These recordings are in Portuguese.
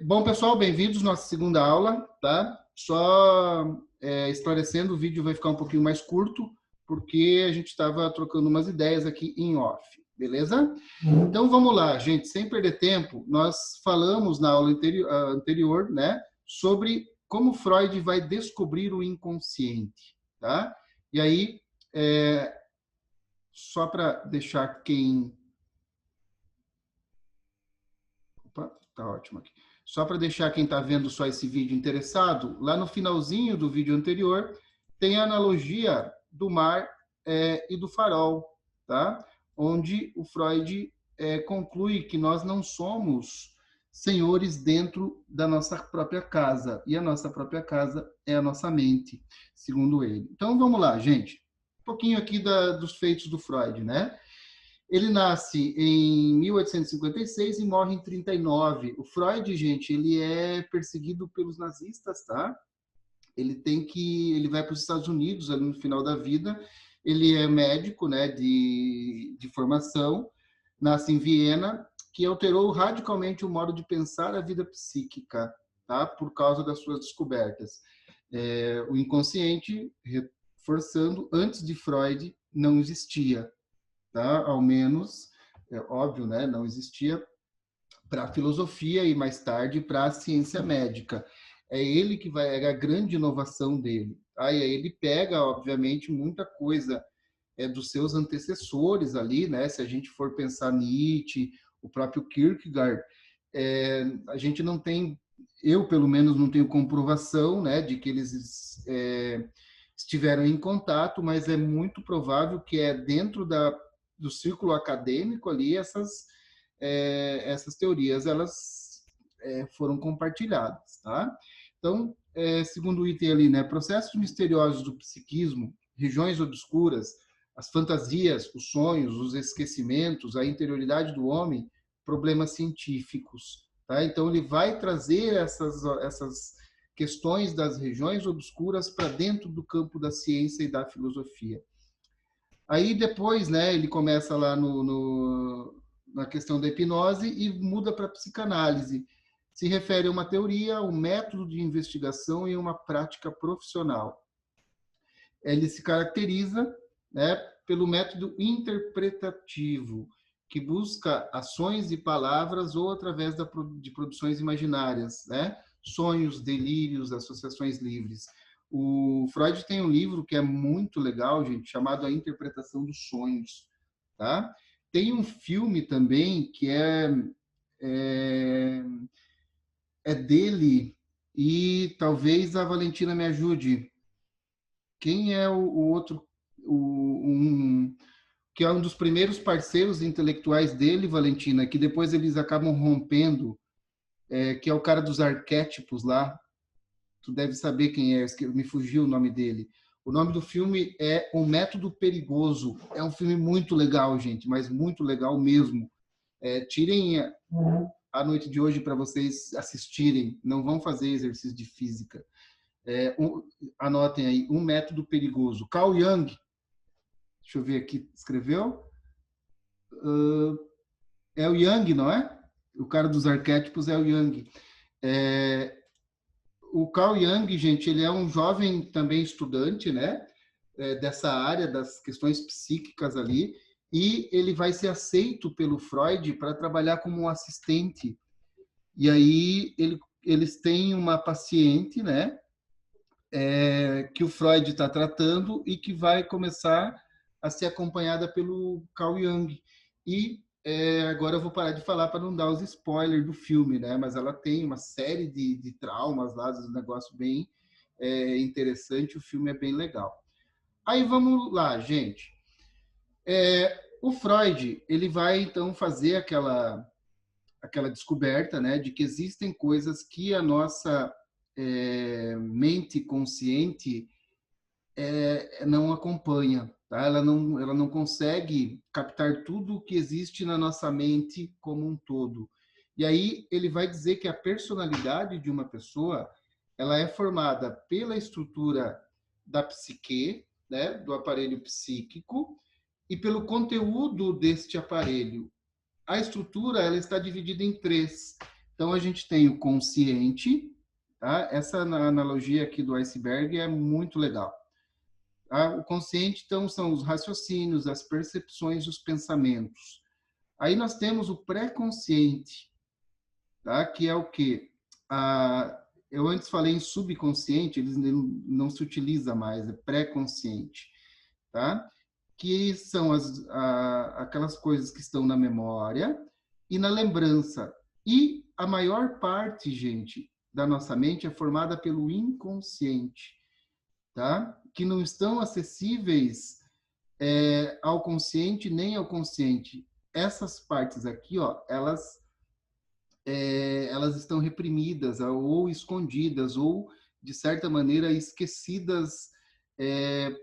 Bom, pessoal, bem-vindos à nossa segunda aula, tá? Só esclarecendo, o vídeo vai ficar um pouquinho mais curto, porque a gente estava trocando umas ideias aqui em off, beleza? Então, vamos lá, gente, sem perder tempo, nós falamos na aula anterior, né, sobre como Freud vai descobrir o inconsciente, tá? E aí, só para deixar quem... Opa, tá ótimo aqui. Só para deixar quem está vendo só esse vídeo interessado, lá no finalzinho do vídeo anterior, tem a analogia do mar e do farol, tá? Onde o Freud conclui que nós não somos senhores dentro da nossa própria casa, e a nossa própria casa é a nossa mente, segundo ele. Então, vamos lá, gente. Um pouquinho aqui dos feitos do Freud, né? Ele nasce em 1856 e morre em 39. O Freud, gente, ele é perseguido pelos nazistas, tá? Ele vai para os Estados Unidos ali no final da vida. Ele é médico, né, de formação, nasce em Viena, que alterou radicalmente o modo de pensar a vida psíquica, tá? Por causa das suas descobertas. O inconsciente, reforçando, antes de Freud, não existia. Tá? Ao menos, é óbvio, né? Não existia para a filosofia e mais tarde para a ciência médica. É ele que vai, é a grande inovação dele. Aí ele pega, obviamente, muita coisa dos seus antecessores ali, né? Se a gente for pensar Nietzsche, o próprio Kierkegaard, a gente não tem, eu pelo menos não tenho comprovação, né, de que eles estiveram em contato, mas é muito provável que dentro do círculo acadêmico ali essas teorias elas foram compartilhadas, tá? Então, segundo o item ali, né, processos misteriosos do psiquismo, regiões obscuras, as fantasias, os sonhos, os esquecimentos, a interioridade do homem, problemas científicos, tá? Então ele vai trazer essas questões das regiões obscuras para dentro do campo da ciência e da filosofia. Aí depois, né, ele começa lá na questão da hipnose e muda para a psicanálise. Se refere a uma teoria, um método de investigação e uma prática profissional. Ele se caracteriza, né, pelo método interpretativo, que busca ações e palavras ou através de produções imaginárias, né? Sonhos, delírios, associações livres. O Freud tem um livro que é muito legal, gente, chamado A Interpretação dos Sonhos, tá? Tem um filme também que é, é dele e talvez a Valentina me ajude. Quem é o outro, que é um dos primeiros parceiros intelectuais dele, Valentina, que depois eles acabam rompendo, que é o cara dos arquétipos lá. Tu deve saber quem é, me fugiu o nome dele. O nome do filme é O Método Perigoso. É um filme muito legal, gente, mas muito legal mesmo. Tirem a noite de hoje para vocês assistirem. Não vão fazer exercício de física. Anotem aí, Um Método Perigoso. Carl Jung, deixa eu ver aqui, escreveu? É o Jung, não é? O cara dos arquétipos é o Jung. O Carl Jung, gente, ele é um jovem também estudante, né? Dessa área das questões psíquicas ali, e ele vai ser aceito pelo Freud para trabalhar como um assistente. E aí eles têm uma paciente, né? Que o Freud está tratando e que vai começar a ser acompanhada pelo Carl Jung. E agora eu vou parar de falar para não dar os spoilers do filme, né? Mas ela tem uma série de traumas lá, um negócio bem interessante. O filme é bem legal. Aí vamos lá, gente. O Freud ele vai então fazer aquela descoberta, né, de que existem coisas que a nossa mente consciente não acompanha, tá? Ela não consegue captar tudo o que existe na nossa mente como um todo. E aí ele vai dizer que a personalidade de uma pessoa ela é formada pela estrutura da psique, né, do aparelho psíquico, e pelo conteúdo deste aparelho. a estrutura ela está dividida em três. Então, a gente tem o consciente, tá? Essa analogia aqui do iceberg é muito legal. Tá? O consciente, então, são os raciocínios, as percepções, os pensamentos. Aí nós temos o pré-consciente, tá? Que é o quê? Eu antes falei em subconsciente, eles não se utiliza mais, é pré-consciente, tá? Que são aquelas coisas que estão na memória e na lembrança. E a maior parte, gente, da nossa mente é formada pelo inconsciente, tá? Que não estão acessíveis ao consciente nem ao consciente. Essas partes aqui, ó, elas estão reprimidas ou escondidas ou, de certa maneira, esquecidas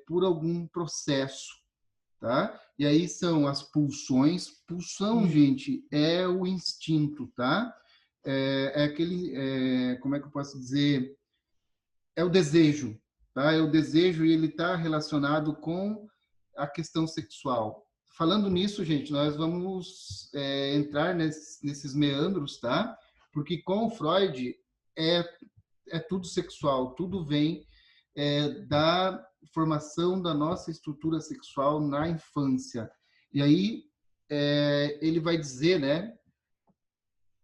por algum processo, tá? E aí são as pulsões. Pulsão, gente, é o instinto, tá? Como é que eu posso dizer? É o desejo, tá? É o desejo e ele está relacionado com a questão sexual. Falando nisso, gente, nós vamos entrar nesses meandros, tá? Porque com o Freud é, é tudo sexual, tudo vem da formação da nossa estrutura sexual na infância. E aí ele vai dizer, né?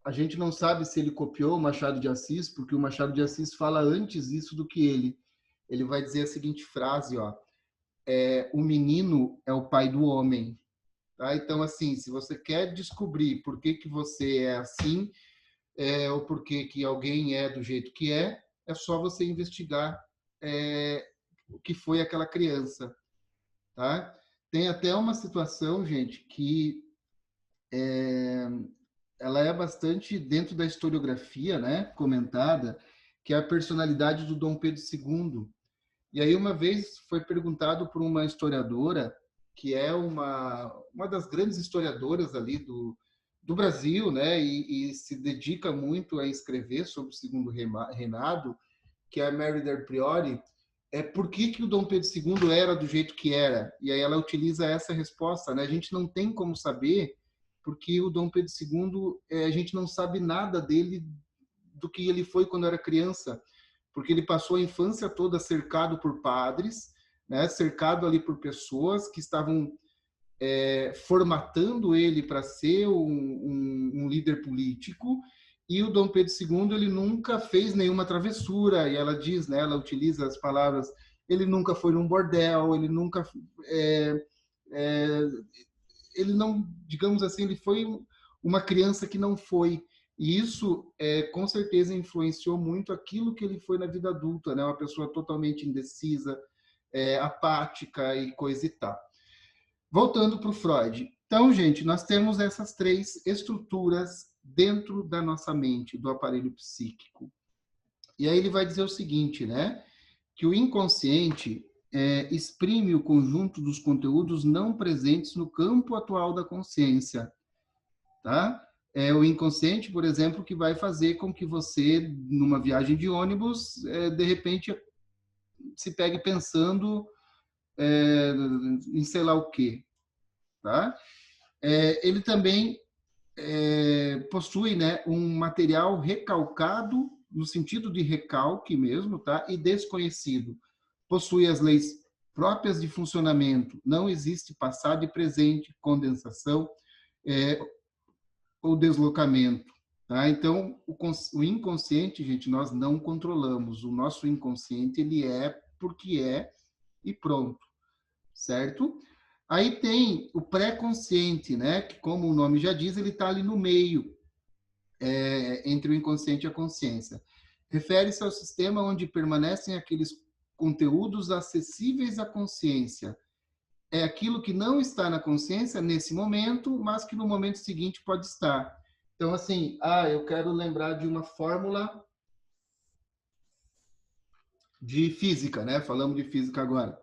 A gente não sabe se ele copiou o Machado de Assis, porque o Machado de Assis fala antes isso do que ele. Ele vai dizer a seguinte frase, ó: o menino é o pai do homem. Tá? Então, assim, se você quer descobrir por que que você é assim, ou por que que alguém é do jeito que é só você investigar o que foi aquela criança, tá? Tem até uma situação, gente, que ela é bastante dentro da historiografia, né, comentada, que é a personalidade do Dom Pedro II. E aí uma vez foi perguntado por uma historiadora, que é uma das grandes historiadoras ali do Brasil, né, e se dedica muito a escrever sobre o segundo reinado, que é a Mary Del Priori, por que que o Dom Pedro II era do jeito que era? E aí ela utiliza essa resposta, né? A gente não tem como saber, porque o Dom Pedro II, a gente não sabe nada dele, do que ele foi quando era criança, porque ele passou a infância toda cercado por padres, né? Cercado ali por pessoas que estavam formatando ele para ser um líder político. E o Dom Pedro II, ele nunca fez nenhuma travessura, e ela diz, né, ela utiliza as palavras, ele nunca foi num bordel, ele nunca é, ele não, digamos assim, ele foi uma criança que não foi. E isso, com certeza, influenciou muito aquilo que ele foi na vida adulta, né? Uma pessoa totalmente indecisa, apática e coisa e tal. Voltando para o Freud. Então, gente, nós temos essas três estruturas dentro da nossa mente, do aparelho psíquico. E aí ele vai dizer o seguinte, né? Que o inconsciente exprime o conjunto dos conteúdos não presentes no campo atual da consciência, tá? É o inconsciente, por exemplo, que vai fazer com que você, numa viagem de ônibus, de repente se pegue pensando em sei lá o quê, tá? Ele também possui, né, um material recalcado, no sentido de recalque mesmo, tá? E desconhecido. Possui as leis próprias de funcionamento. Não existe passado e presente, condensação ou deslocamento. Tá? Então, o inconsciente, gente, nós não controlamos. O nosso inconsciente, ele é porque é e pronto, certo? Aí tem o pré-consciente, né? Que, como o nome já diz, ele está ali no meio, entre o inconsciente e a consciência. Refere-se ao sistema onde permanecem aqueles conteúdos acessíveis à consciência. É aquilo que não está na consciência nesse momento, mas que no momento seguinte pode estar. Então, assim, eu quero lembrar de uma fórmula de física, né? Falamos de física agora.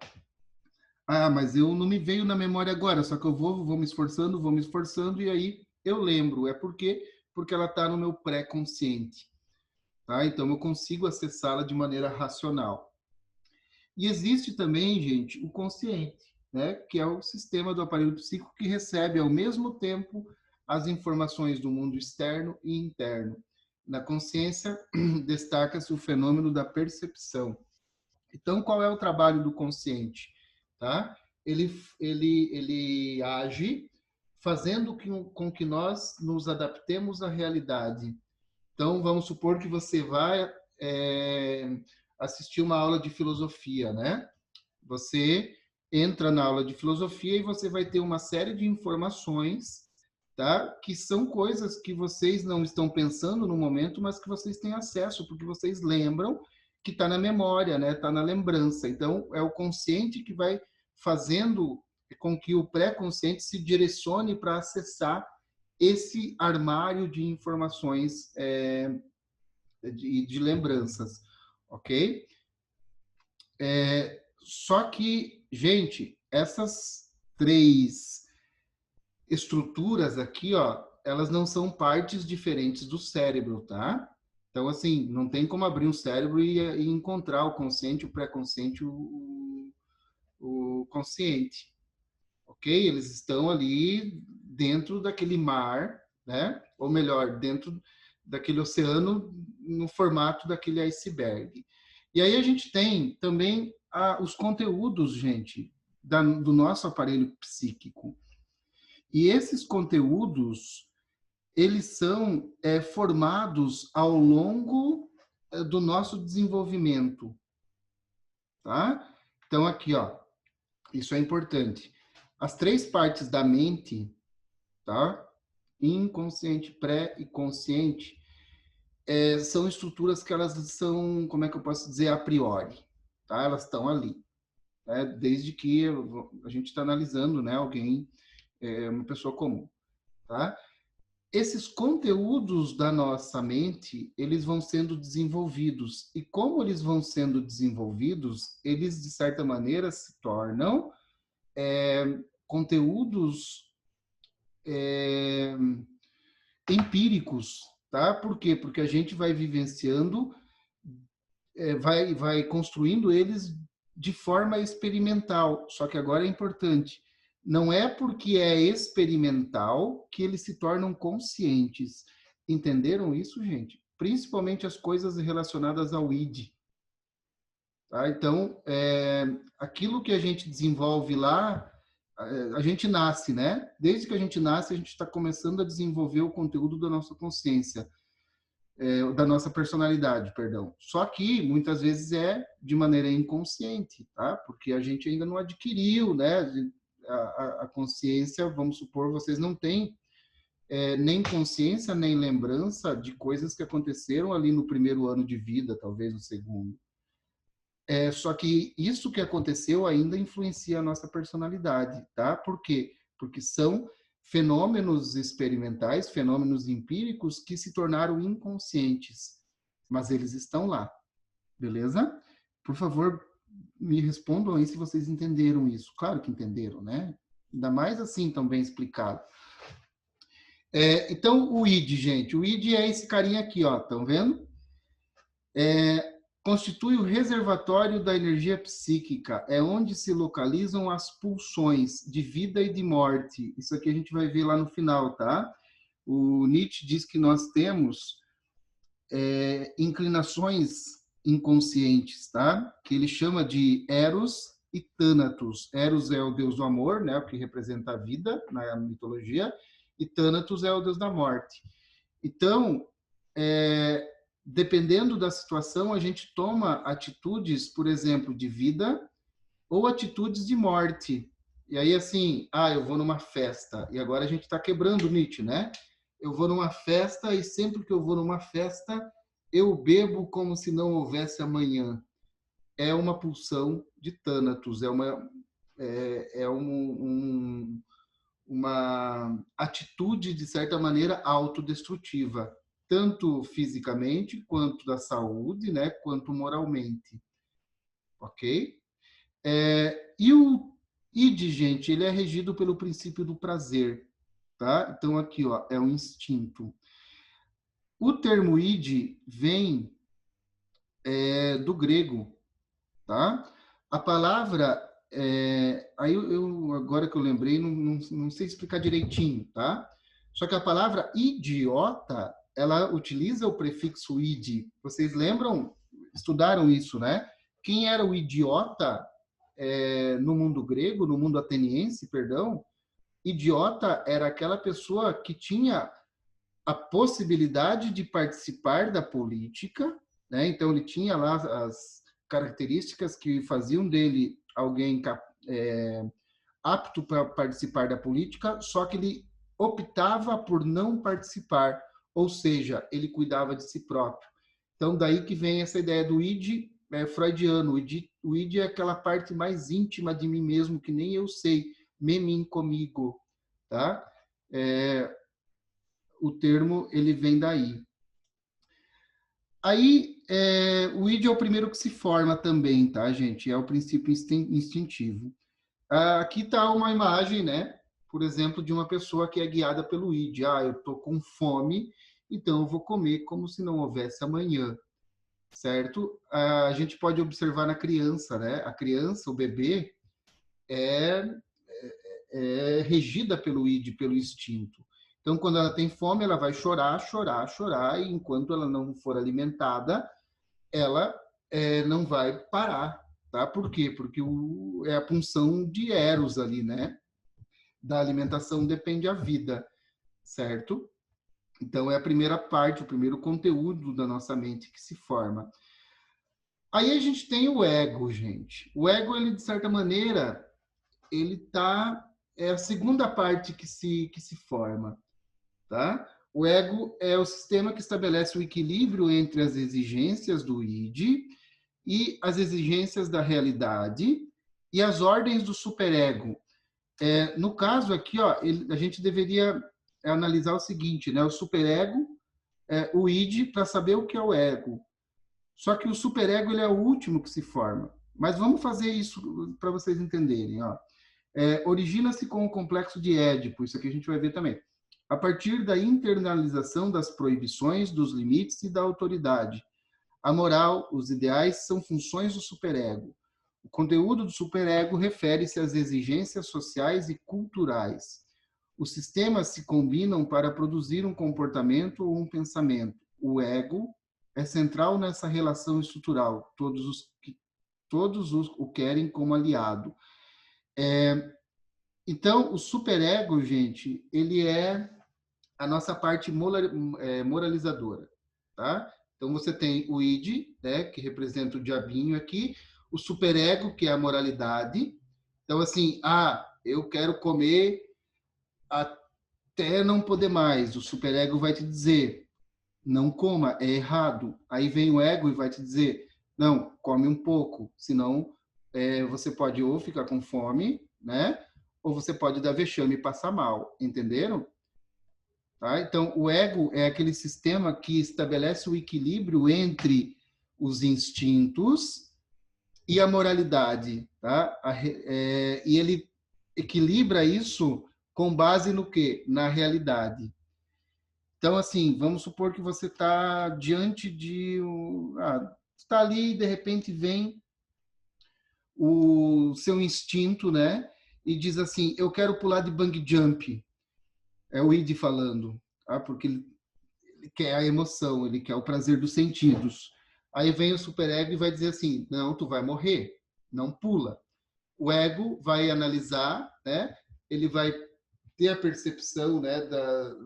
Mas eu não me veio na memória agora, só que eu vou me esforçando, e aí eu lembro. Porque ela está no meu pré-consciente. Tá? Então, eu consigo acessá-la de maneira racional. E existe também, gente, o consciente, né? Que é o sistema do aparelho psíquico que recebe, ao mesmo tempo, as informações do mundo externo e interno. Na consciência, destaca-se o fenômeno da percepção. Então, qual é o trabalho do consciente? Tá? Ele age fazendo com que nós nos adaptemos à realidade. Então, vamos supor que você vai assistir uma aula de filosofia, né? Você entra na aula de filosofia e você vai ter uma série de informações, tá? Que são coisas que vocês não estão pensando no momento, mas que vocês têm acesso, porque vocês lembram que está na memória, né? Está na lembrança. Então, é o consciente que vai fazendo com que o pré-consciente se direcione para acessar esse armário de informações de lembranças, ok? Só que, gente, essas três estruturas aqui, ó, elas não são partes diferentes do cérebro, tá? Então, assim, não tem como abrir um cérebro e encontrar o consciente, o pré-consciente, o consciente, ok? Eles estão ali dentro daquele mar, né? Ou melhor, dentro daquele oceano no formato daquele iceberg. E aí a gente tem também os conteúdos, gente, do nosso aparelho psíquico. E esses conteúdos, eles são formados ao longo do nosso desenvolvimento, tá? Então, aqui, ó, isso é importante. As três partes da mente, tá? Inconsciente, pré e consciente, são estruturas que elas são, como é que eu posso dizer, a priori, tá? Elas estão ali, né? Desde que a gente está analisando, né, alguém, uma pessoa comum, tá? Esses conteúdos da nossa mente, eles vão sendo desenvolvidos. E como eles vão sendo desenvolvidos, eles, de certa maneira, se tornam conteúdos empíricos, tá? Por quê? Porque a gente vai vivenciando, vai construindo eles de forma experimental. Só que agora é importante, não é porque é experimental que eles se tornam conscientes. Entenderam isso, gente? Principalmente as coisas relacionadas ao id. Tá? Então, aquilo que a gente desenvolve lá, a gente nasce, né? Desde que a gente nasce, a gente está começando a desenvolver o conteúdo da nossa consciência, da nossa personalidade, perdão. Só que muitas vezes é de maneira inconsciente, tá? Porque a gente ainda não adquiriu, né? A consciência, vamos supor, vocês não têm nem consciência nem lembrança de coisas que aconteceram ali no primeiro ano de vida, talvez no segundo. Só que isso que aconteceu ainda influencia a nossa personalidade, tá? Por quê? Porque são fenômenos experimentais, fenômenos empíricos que se tornaram inconscientes, mas eles estão lá, beleza? Por favor, me respondam aí se vocês entenderam isso. Claro que entenderam, né? Ainda mais assim tão bem explicado. Então, o id, gente, o id é esse carinha aqui, ó, estão vendo? Constitui o reservatório da energia psíquica, é onde se localizam as pulsões de vida e de morte. Isso aqui a gente vai ver lá no final, tá? O Nietzsche diz que nós temos inclinações inconscientes, tá? Que ele chama de Eros e Thanatos. Eros é o deus do amor, né? O que representa a vida na mitologia, e Thanatos é o deus da morte. Então, dependendo da situação, a gente toma atitudes, por exemplo, de vida ou atitudes de morte. E aí, assim, eu vou numa festa. E agora a gente está quebrando o Nietzsche, né? Eu vou numa festa e sempre que eu vou numa festa, eu bebo como se não houvesse amanhã. É uma pulsão de Thanatos, uma atitude, de certa maneira, autodestrutiva, tanto fisicamente, quanto da saúde, né, quanto moralmente. Ok? E o id, gente, ele é regido pelo princípio do prazer. Tá? Então, aqui, ó, é um instinto. O termo id vem do grego, tá? A palavra, aí agora que eu lembrei, não sei explicar direitinho, tá? Só que a palavra idiota, ela utiliza o prefixo id. Vocês lembram? Estudaram isso, né? Quem era o idiota no mundo grego, no mundo ateniense, perdão? Idiota era aquela pessoa que tinha a possibilidade de participar da política, né? Então ele tinha lá as características que faziam dele alguém apto para participar da política, só que ele optava por não participar, ou seja, ele cuidava de si próprio. Então daí que vem essa ideia do id freudiano. O id é aquela parte mais íntima de mim mesmo que nem eu sei, mim comigo, tá? O termo ele vem daí. Aí, o id é o primeiro que se forma também, tá, gente? É o princípio instintivo. Aqui está uma imagem, né? Por exemplo, de uma pessoa que é guiada pelo id. Eu estou com fome, então eu vou comer como se não houvesse amanhã, certo? A gente pode observar na criança, né? A criança, o bebê, é, é regida pelo id, pelo instinto. Então, quando ela tem fome, ela vai chorar, chorar, chorar, e enquanto ela não for alimentada, ela não vai parar, tá? Por quê? Porque é a punção de Eros ali, né? Da alimentação depende a vida, certo? Então, é a primeira parte, o primeiro conteúdo da nossa mente que se forma. Aí a gente tem o ego, gente. O ego, ele, de certa maneira, ele tá... É a segunda parte que se forma, tá? O ego é o sistema que estabelece o equilíbrio entre as exigências do id e as exigências da realidade e as ordens do superego. No caso aqui, ó, a gente deveria analisar o seguinte, né? O superego, o id, para saber o que é o ego. Só que o superego ele é o último que se forma. Mas vamos fazer isso para vocês entenderem. Ó. Origina-se com o complexo de Édipo, isso aqui a gente vai ver também. A partir da internalização das proibições, dos limites e da autoridade. A moral, os ideais são funções do superego. O conteúdo do superego refere-se às exigências sociais e culturais. Os sistemas se combinam para produzir um comportamento ou um pensamento. O ego é central nessa relação estrutural. Todos o querem como aliado. Então, o superego, gente, ele é a nossa parte moralizadora, tá? Então, você tem o id, né, que representa o diabinho aqui, o superego, que é a moralidade. Então, assim, eu quero comer até não poder mais. O superego vai te dizer, não coma, é errado. Aí vem o ego e vai te dizer, não, come um pouco, senão você pode ou ficar com fome, né? Ou você pode dar vexame e passar mal, entenderam? Tá? Então, o ego é aquele sistema que estabelece o equilíbrio entre os instintos e a moralidade. Tá? E ele equilibra isso com base no quê? Na realidade. Então, assim, vamos supor que você está diante de... está ali e, de repente, vem o seu instinto, né? E diz assim, eu quero pular de bungee jump. É o id falando, tá? Porque ele quer a emoção, ele quer o prazer dos sentidos. Aí vem o superego e vai dizer assim, não, tu vai morrer, não pula. O ego vai analisar, né? Ele vai ter a percepção, né,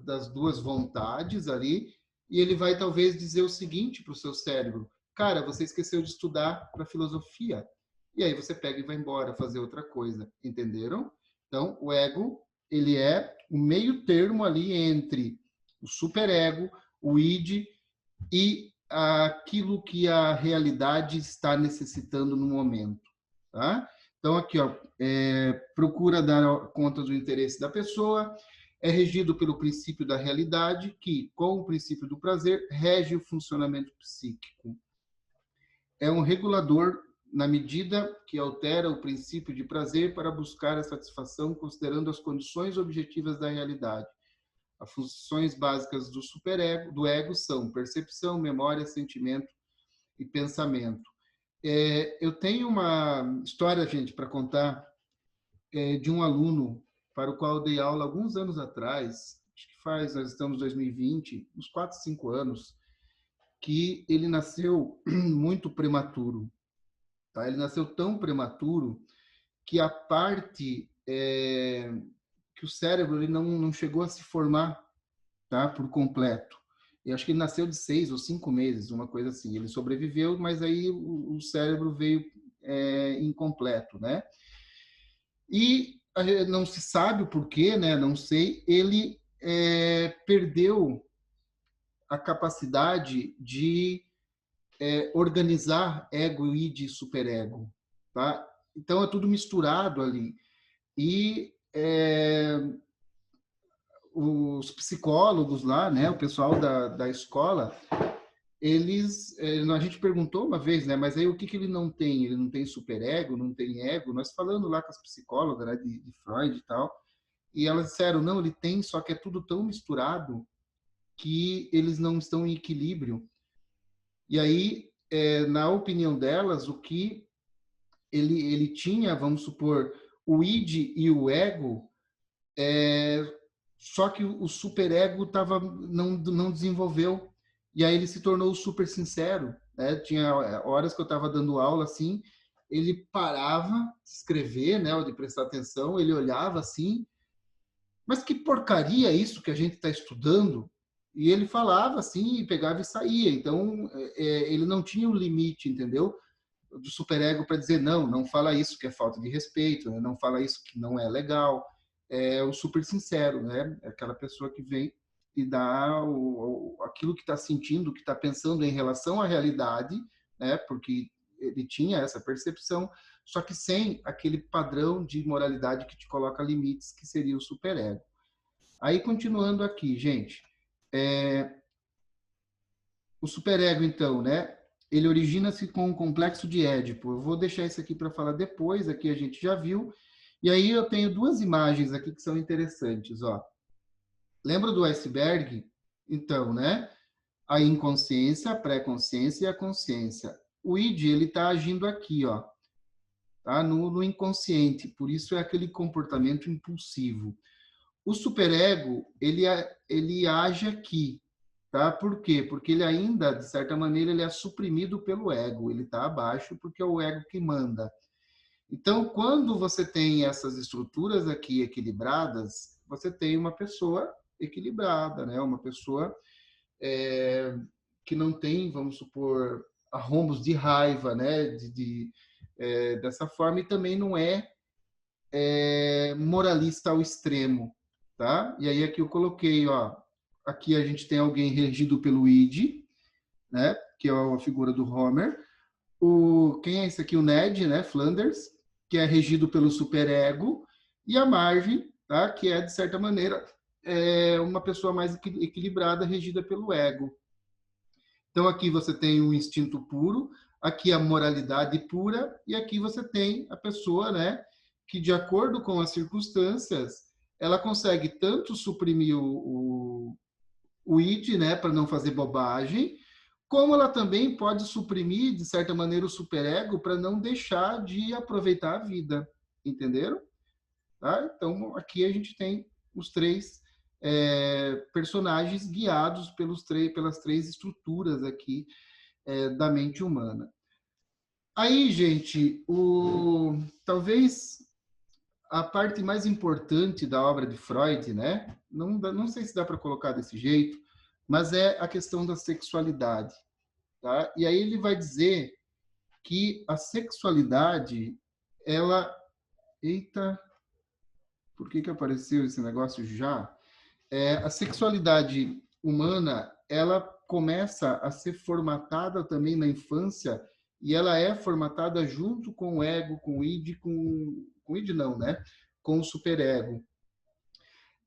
das duas vontades ali, e ele vai talvez dizer o seguinte para o seu cérebro, cara, você esqueceu de estudar para filosofia. E aí você pega e vai embora fazer outra coisa, entenderam? Então, o ego, ele é o meio termo ali entre o superego, o id e aquilo que a realidade está necessitando no momento, tá? Então, aqui, ó, procura dar conta do interesse da pessoa, é regido pelo princípio da realidade, que, com o princípio do prazer, rege o funcionamento psíquico. É um regulador na medida que altera o princípio de prazer para buscar a satisfação, considerando as condições objetivas da realidade. As funções básicas do superego, do ego, são percepção, memória, sentimento e pensamento. Eu tenho uma história, gente, para contar de um aluno para o qual eu dei aula alguns anos atrás, acho que faz, nós estamos em 2020, uns 4, 5 anos, que ele nasceu muito prematuro. Tá? Ele nasceu tão prematuro que a parte que o cérebro ele não chegou a se formar, tá? Por completo. Eu acho que ele nasceu de 6 ou 5 meses, uma coisa assim. Ele sobreviveu, mas aí o cérebro veio incompleto, né? E não se sabe o porquê, né? Não sei. Ele perdeu a capacidade de organizar ego, id e superego, tá? Então é tudo misturado ali. E os psicólogos lá, né, o pessoal da escola, eles, a gente perguntou uma vez, né, mas aí o que ele não tem? Ele não tem superego, não tem ego? Nós falando lá com as psicólogas, né, de Freud e tal, e elas disseram, não, ele tem, só que é tudo tão misturado que eles não estão em equilíbrio. E aí, na opinião delas, o que ele tinha, vamos supor, o id e o ego, só que o superego não desenvolveu. E aí ele se tornou super sincero. Né? Tinha horas que eu estava dando aula assim, ele parava de escrever, né, ou de prestar atenção, ele olhava assim, mas que porcaria é isso que a gente está estudando? E ele falava assim, pegava e saía. Então, ele não tinha um limite, entendeu? Do superego para dizer não fala isso que é falta de respeito, né? Não fala isso que não é legal. É o super sincero, né? É aquela pessoa que vem e dá aquilo que está sentindo, que está pensando em relação à realidade, né? Porque ele tinha essa percepção, só que sem aquele padrão de moralidade que te coloca limites, que seria o superego. Aí, continuando aqui, gente, o superego, então, né? Ele origina-se com o complexo de Édipo. Eu vou deixar isso aqui para falar depois, aqui a gente já viu. E aí eu tenho duas imagens aqui que são interessantes, ó. Lembra do iceberg? Então, né? A inconsciência, a pré-consciência e a consciência. O id, ele está agindo aqui, ó, tá? No inconsciente, por isso é aquele comportamento impulsivo. O superego, ele age aqui, tá? Por quê? Porque ele ainda, de certa maneira, ele é suprimido pelo ego, ele está abaixo porque é o ego que manda. Então, quando você tem essas estruturas aqui equilibradas, você tem uma pessoa equilibrada, né? Uma pessoa que não tem, vamos supor, arrombos de raiva, né? Dessa forma, e também não é moralista ao extremo, tá? E aí aqui eu coloquei, ó, aqui a gente tem alguém regido pelo id, né? Que é a figura do Homer. Quem é esse aqui? O Ned, né? Flanders, que é regido pelo superego, e a Marge, tá? Que é de certa maneira uma pessoa mais equilibrada, regida pelo ego. Então aqui você tem o instinto puro, aqui a moralidade pura, e aqui você tem a pessoa, né? Que de acordo com as circunstâncias, ela consegue tanto suprimir o id, né? Para não fazer bobagem, como ela também pode suprimir, de certa maneira, o superego para não deixar de aproveitar a vida. Entenderam? Tá? Então, aqui a gente tem os três personagens guiados pelas três estruturas aqui da mente humana. Aí, gente, talvez a parte mais importante da obra de Freud, né? Não sei se dá para colocar desse jeito, mas é a questão da sexualidade. Tá? E aí ele vai dizer que a sexualidade, ela... Eita, por que apareceu esse negócio já? A sexualidade humana, ela começa a ser formatada também na infância e ela é formatada junto com o ego, com o id, com o id não, né? Com o superego.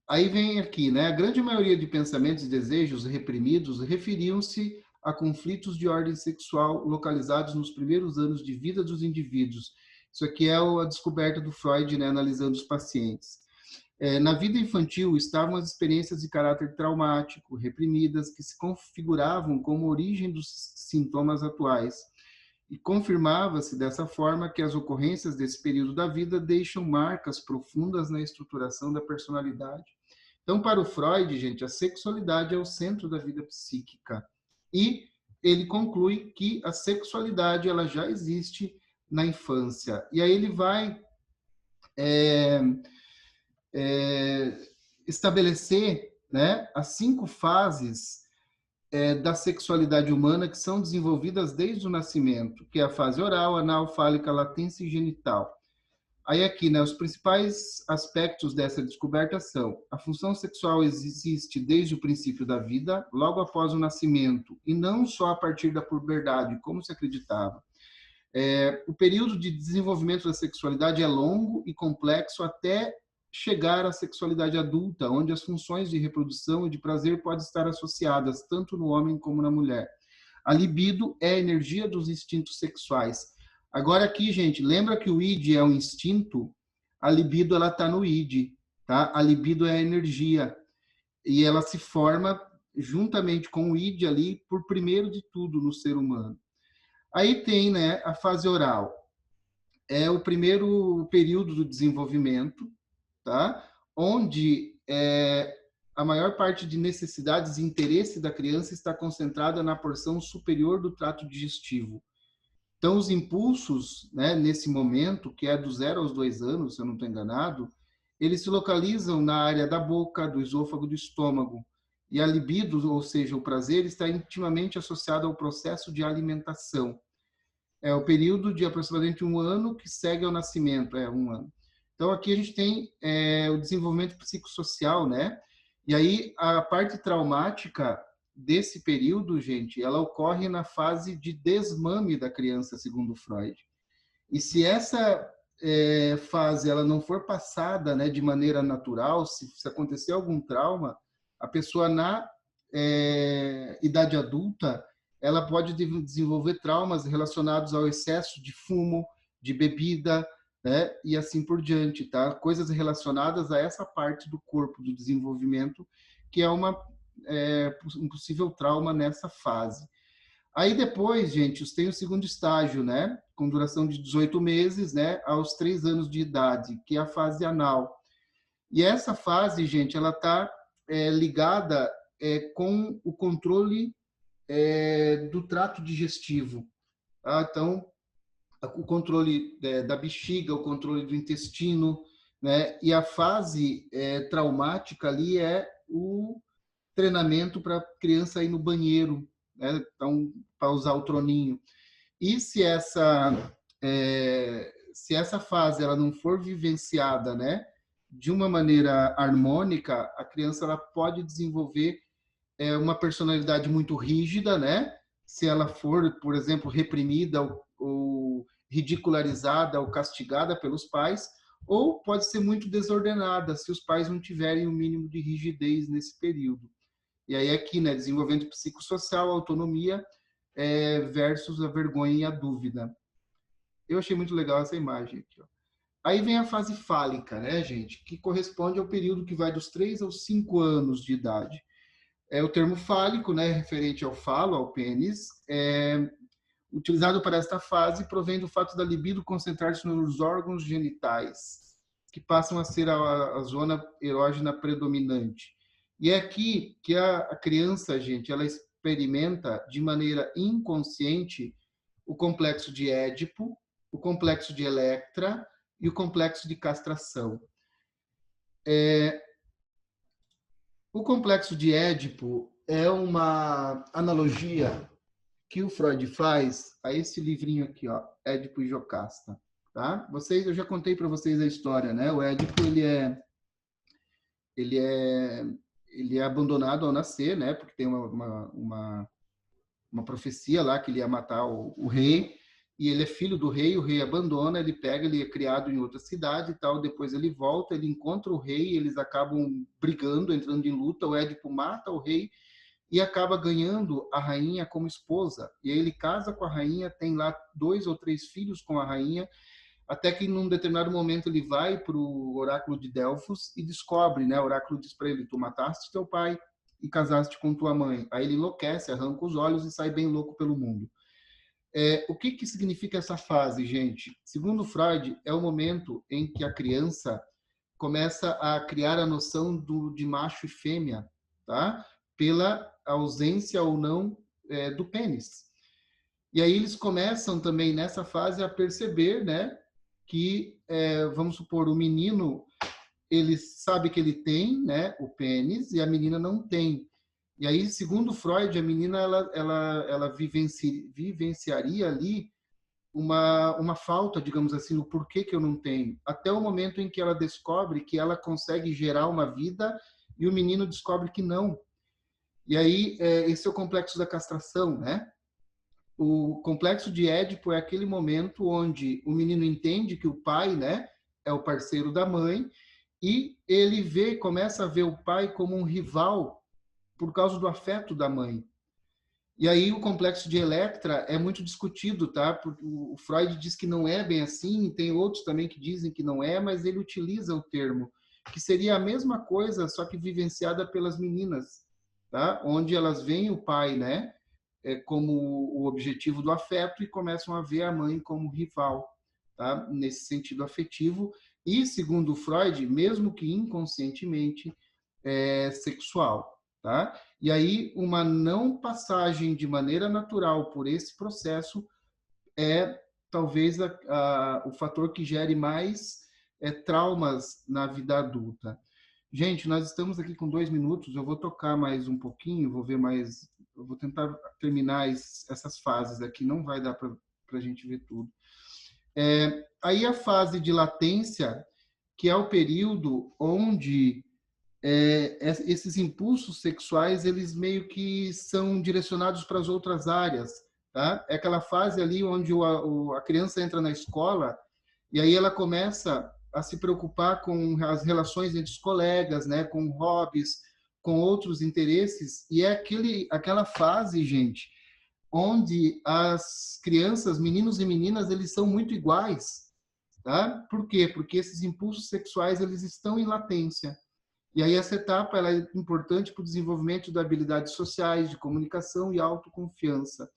Aí vem aqui, né? A grande maioria de pensamentos e desejos reprimidos referiam-se a conflitos de ordem sexual localizados nos primeiros anos de vida dos indivíduos. Isso aqui é a descoberta do Freud, né, analisando os pacientes. Na vida infantil estavam as experiências de caráter traumático, reprimidas, que se configuravam como origem dos sintomas atuais. E confirmava-se dessa forma que as ocorrências desse período da vida deixam marcas profundas na estruturação da personalidade. Então, para o Freud, gente, a sexualidade é o centro da vida psíquica. E ele conclui que a sexualidade ela já existe na infância. E aí ele vai é, estabelecer, né, as 5 fases da sexualidade humana que são desenvolvidas desde o nascimento, que é a fase oral, anal, fálica, latência e genital. Aí aqui, né, os principais aspectos dessa descoberta são: a função sexual existe desde o princípio da vida, logo após o nascimento, e não só a partir da puberdade, como se acreditava. O período de desenvolvimento da sexualidade é longo e complexo até chegar à sexualidade adulta, onde as funções de reprodução e de prazer podem estar associadas tanto no homem como na mulher. A libido é a energia dos instintos sexuais. Agora aqui, gente, lembra que o id é um instinto? A libido ela está no id, tá? A libido é a energia e ela se forma juntamente com o id ali por primeiro de tudo no ser humano. Aí tem, né, a fase oral. É o primeiro período do desenvolvimento, tá? Onde a maior parte de necessidades e interesse da criança está concentrada na porção superior do trato digestivo. Então, os impulsos, né, nesse momento, que é do 0 aos 2 anos, se eu não estou enganado, eles se localizam na área da boca, do esôfago, do estômago. E a libido, ou seja, o prazer, está intimamente associado ao processo de alimentação. É o período de aproximadamente 1 ano que segue ao nascimento, 1 ano. Então, aqui a gente tem o desenvolvimento psicossocial, né? E aí, a parte traumática desse período, gente, ela ocorre na fase de desmame da criança, segundo Freud. E se essa fase ela não for passada, né, de maneira natural, se acontecer algum trauma, a pessoa na idade adulta, ela pode desenvolver traumas relacionados ao excesso de fumo, de bebida, né, e assim por diante, tá? Coisas relacionadas a essa parte do corpo, do desenvolvimento, que é um possível trauma nessa fase. Aí depois, gente, tem o segundo estágio, né, com duração de 18 meses, né, aos 3 anos de idade, que é a fase anal. E essa fase, gente, ela está ligada com o controle do trato digestivo. Tá? Então, o controle da bexiga, o controle do intestino, né? E a fase traumática ali é o treinamento para a criança ir no banheiro, né? Então, para usar o troninho. E se essa fase ela não for vivenciada, né, de uma maneira harmônica, a criança ela pode desenvolver uma personalidade muito rígida, né? Se ela for, por exemplo, reprimida ou ridicularizada ou castigada pelos pais, ou pode ser muito desordenada se os pais não tiverem o mínimo de rigidez nesse período. E aí aqui, né, desenvolvimento psicossocial, autonomia versus a vergonha e a dúvida. Eu achei muito legal essa imagem aqui, ó. Aí vem a fase fálica, né, gente, que corresponde ao período que vai dos 3 aos 5 anos de idade. O termo fálico, né, referente ao falo, ao pênis, utilizado para esta fase, provém do fato da libido concentrar-se nos órgãos genitais, que passam a ser a zona erógena predominante. E é aqui que a criança, gente, ela experimenta de maneira inconsciente o complexo de Édipo, o complexo de Electra e o complexo de castração. O complexo de Édipo é uma analogia que o Freud faz a esse livrinho aqui, ó, Édipo e Jocasta, tá? Eu já contei para vocês a história, né? O Édipo ele é abandonado ao nascer, né? Porque tem uma profecia lá que ele ia matar o rei, e ele é filho do rei, o rei abandona, ele pega, ele é criado em outra cidade e tal, depois ele volta, ele encontra o rei, eles acabam brigando, entrando em luta, o Édipo mata o rei e acaba ganhando a rainha como esposa. E aí ele casa com a rainha, tem lá 2 ou 3 filhos com a rainha, até que num determinado momento ele vai para o oráculo de Delfos e descobre, né? O oráculo diz para ele: tu mataste teu pai e casaste com tua mãe. Aí ele enlouquece, arranca os olhos e sai bem louco pelo mundo. O que significa essa fase, gente? Segundo Freud, é o momento em que a criança começa a criar a noção de macho e fêmea, tá? Pela ausência ou não do pênis. E aí eles começam também nessa fase a perceber, né, que, vamos supor, o menino, ele sabe que ele tem, né, o pênis, e a menina não tem. E aí, segundo Freud, a menina ela vivenciaria ali uma falta, digamos assim, no porquê que eu não tenho, até o momento em que ela descobre que ela consegue gerar uma vida e o menino descobre que não. E aí, esse é o complexo da castração, né? O complexo de Édipo é aquele momento onde o menino entende que o pai, né, é o parceiro da mãe, e ele começa a ver o pai como um rival por causa do afeto da mãe. E aí o complexo de Electra é muito discutido, tá? Porque o Freud diz que não é bem assim, tem outros também que dizem que não é, mas ele utiliza o termo, que seria a mesma coisa, só que vivenciada pelas meninas, tá? Onde elas veem o pai, né, como o objetivo do afeto e começam a ver a mãe como rival, tá? Nesse sentido afetivo. E, segundo Freud, mesmo que inconscientemente, sexual, tá? E aí, uma não passagem de maneira natural por esse processo é talvez o fator que gere mais traumas na vida adulta. Gente, nós estamos aqui com 2 minutos, eu vou tocar mais um pouquinho, vou ver mais, eu vou tentar terminar essas fases aqui, não vai dar para a gente ver tudo. Aí a fase de latência, que é o período onde esses impulsos sexuais, eles meio que são direcionados para as outras áreas, tá? É aquela fase ali onde a criança entra na escola e aí ela começa a se preocupar com as relações entre os colegas, né? Com hobbies, com outros interesses, e é aquela fase, gente, onde as crianças, meninos e meninas, eles são muito iguais, tá? Por quê? Porque esses impulsos sexuais, eles estão em latência. E aí essa etapa ela é importante para o desenvolvimento de habilidades sociais, de comunicação e autoconfiança.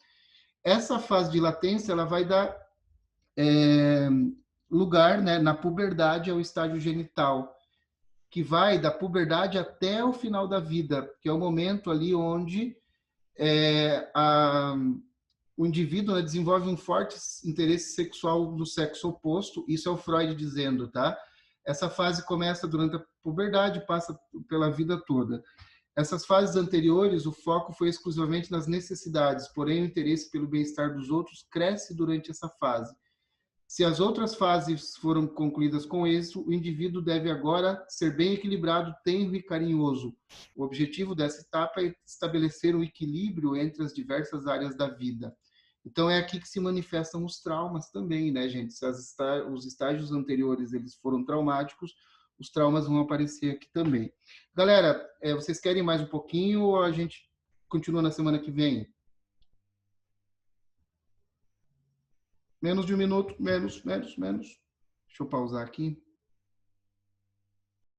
Essa fase de latência ela vai dar lugar, né, na puberdade ao estágio genital, que vai da puberdade até o final da vida, que é o momento ali onde o indivíduo, né, desenvolve um forte interesse sexual no sexo oposto. Isso é o Freud dizendo, tá? Essa fase começa durante a puberdade, passa pela vida toda. Essas fases anteriores, o foco foi exclusivamente nas necessidades, porém o interesse pelo bem-estar dos outros cresce durante essa fase. Se as outras fases foram concluídas com êxito, o indivíduo deve agora ser bem equilibrado, tenro e carinhoso. O objetivo dessa etapa é estabelecer um equilíbrio entre as diversas áreas da vida. Então é aqui que se manifestam os traumas também, né, gente? Se os estágios anteriores eles foram traumáticos, os traumas vão aparecer aqui também. Galera, vocês querem mais um pouquinho ou a gente continua na semana que vem? Menos de um minuto, menos. Deixa eu pausar aqui.